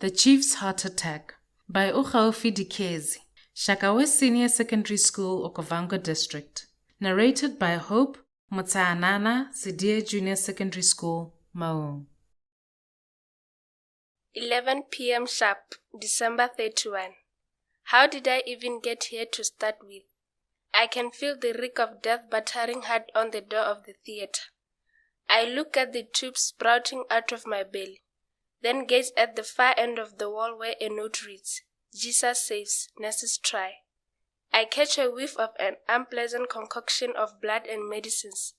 The Chief's Heart Attack by Ukhaofi Dikezi, Shakawe Senior Secondary School, Okavango District. Narrated by Hope Mutsaanana Sidia Junior Secondary School, Maung. 11 p.m. sharp, December 31. How did I even get here to start with? I can feel the reek of death battering hard on the door of the theater. I look at the tubes sprouting out of my belly, then gaze at the far end of the wall where a note reads, "Jesus saves, nurses try." I catch a whiff of an unpleasant concoction of blood and medicines,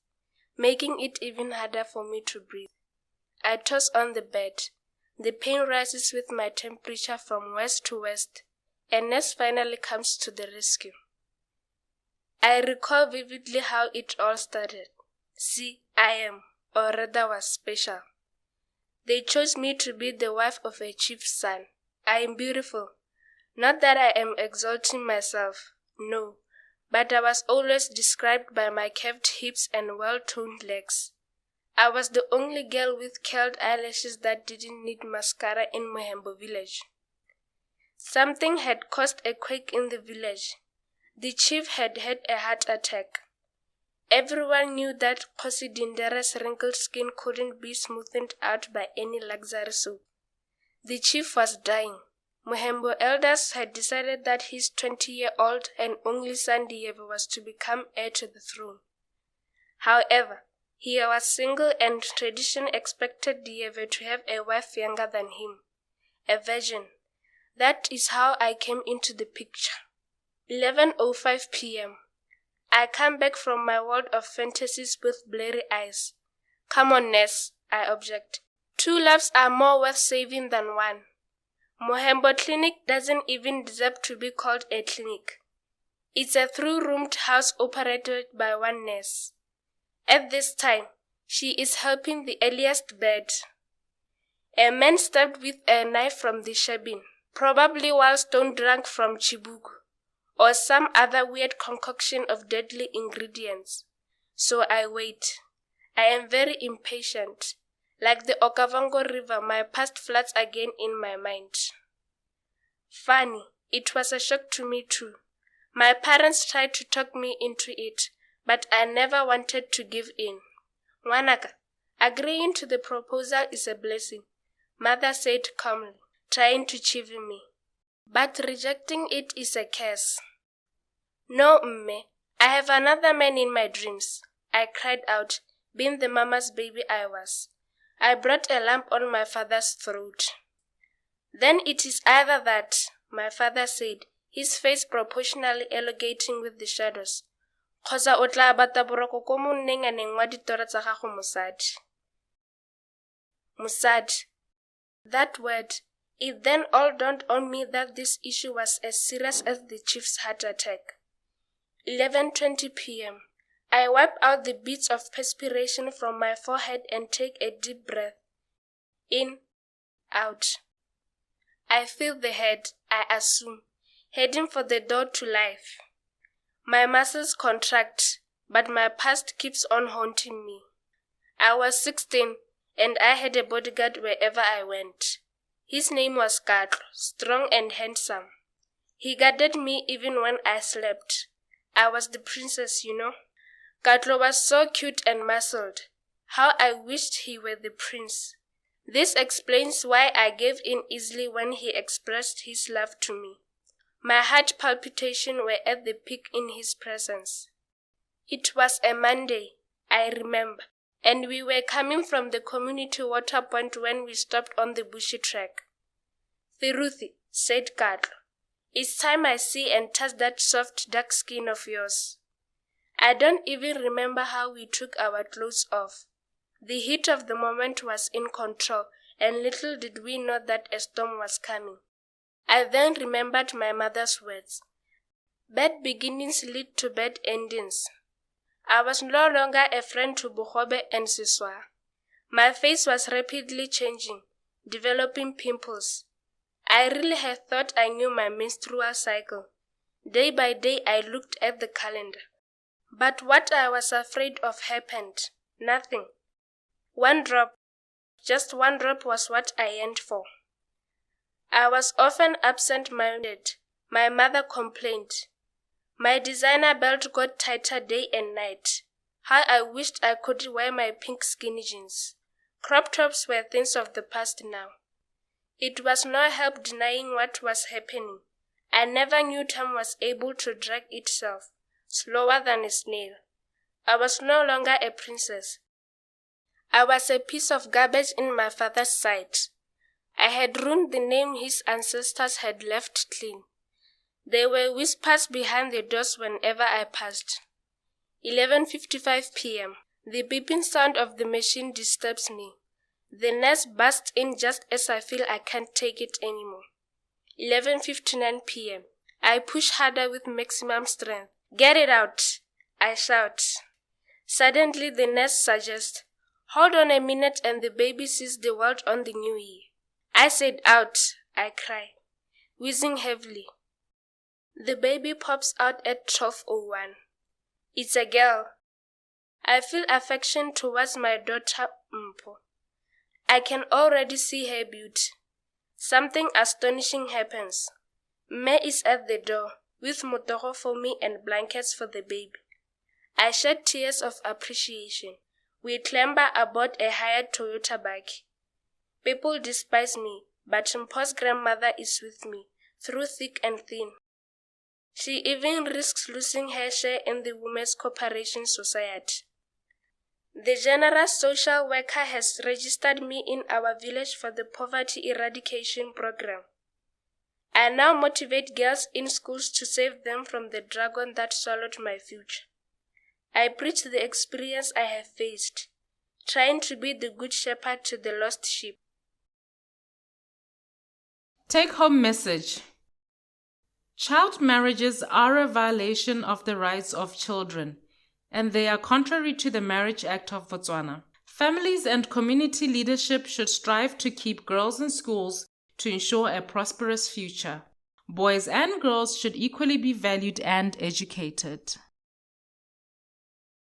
making it even harder for me to breathe. I toss on the bed. The pain rises with my temperature from west to west, and nurse finally comes to the rescue. I recall vividly how it all started. See, I am, or rather was special. They chose me to be the wife of a chief's son. I am beautiful. Not that I am exalting myself, no, but I was always described by my curved hips and well-toned legs. I was the only girl with curled eyelashes that didn't need mascara in Mohembo village. Something had caused a quake in the village. The chief had had a heart attack. Everyone knew that Khosi Dindere's wrinkled skin couldn't be smoothed out by any luxury soap. The chief was dying. Mohembo elders had decided that his 20-year-old and only son Diego was to become heir to the throne. However, he was single and tradition expected Diego to have a wife younger than him, a virgin. That is how I came into the picture. 11:05 p.m. I come back from my world of fantasies with blurry eyes. "Come on, nurse," I object. "Two lives are more worth saving than one. Mohembo Clinic doesn't even deserve to be called a clinic. It's a three-roomed house operated by one nurse. At this time, she is helping the earliest bed. A man stabbed with a knife from the Shabin, probably while stone-drunk from Chibuku, or some other weird concoction of deadly ingredients. So I wait. I am very impatient. Like the Okavango River, my past floods again in my mind. Funny, it was a shock to me too. My parents tried to talk me into it, but I never wanted to give in. "Wanaka, agreeing to the proposal is a blessing," Mother said calmly, trying to chill me. "But rejecting it is a curse." "No, Mme, I have another man in my dreams," I cried out, being the mama's baby I was. I brought a lump on my father's throat. "Then it is either that," my father said, his face proportionally elongating with the shadows. "Kgosa o tla bata boroko ko monneng a neng wa ditoro tsa gago mosadi." Mosadi. That word. It then all dawned on me that this issue was as serious as the chief's heart attack. 11:20 p.m. I wipe out the beads of perspiration from my forehead and take a deep breath. In, out. I feel the head, I assume, heading for the door to life. My muscles contract, but my past keeps on haunting me. I was 16, and I had a bodyguard wherever I went. His name was Katlo, strong and handsome. He guarded me even when I slept. I was the princess, you know. Katlo was so cute and muscled. How I wished he were the prince. This explains why I gave in easily when he expressed his love to me. My heart palpitations were at the peak in his presence. It was a Monday, I remember, and we were coming from the community water point when we stopped on the bushy track. "Thiruthi," said Katlo, "it's time I see and touch that soft dark skin of yours." I don't even remember how we took our clothes off. The heat of the moment was in control, and little did we know that a storm was coming. I then remembered my mother's words. Bad beginnings lead to bad endings. I was no longer a friend to Bohobe and Siswa. My face was rapidly changing, developing pimples. I really had thought I knew my menstrual cycle. Day by day I looked at the calendar. But what I was afraid of happened. Nothing. One drop, just one drop was what I yearned for. I was often absent-minded. My mother complained. My designer belt got tighter day and night. How I wished I could wear my pink skinny jeans. Crop tops were things of the past now. It was no help denying what was happening. I never knew time was able to drag itself, slower than a snail. I was no longer a princess. I was a piece of garbage in my father's sight. I had ruined the name his ancestors had left clean. There were whispers behind the doors whenever I passed. 11:55 p.m. The beeping sound of the machine disturbs me. The nurse bursts in just as I feel I can't take it anymore. 11:59 p.m. I push harder with maximum strength. Get it out, I shout. Suddenly the nurse suggests, hold on a minute and the baby sees the world on the new year. I said out, I cry, wheezing heavily. The baby pops out at 12:01. It's a girl. I feel affection towards my daughter Mpo. I can already see her beauty. Something astonishing happens. Mme is at the door, with motogo for me and blankets for the baby. I shed tears of appreciation. We clamber aboard a hired Toyota bike. People despise me, but Mpo's grandmother is with me, through thick and thin. She even risks losing her share in the Women's Cooperation Society. The generous social worker has registered me in our village for the poverty eradication program. I now motivate girls in schools to save them from the dragon that swallowed my future. I preach the experience I have faced, trying to be the good shepherd to the lost sheep. Take-home message. Child marriages are a violation of the rights of children, and they are contrary to the Marriage Act of Botswana. Families and community leadership should strive to keep girls in schools to ensure a prosperous future. Boys and girls should equally be valued and educated.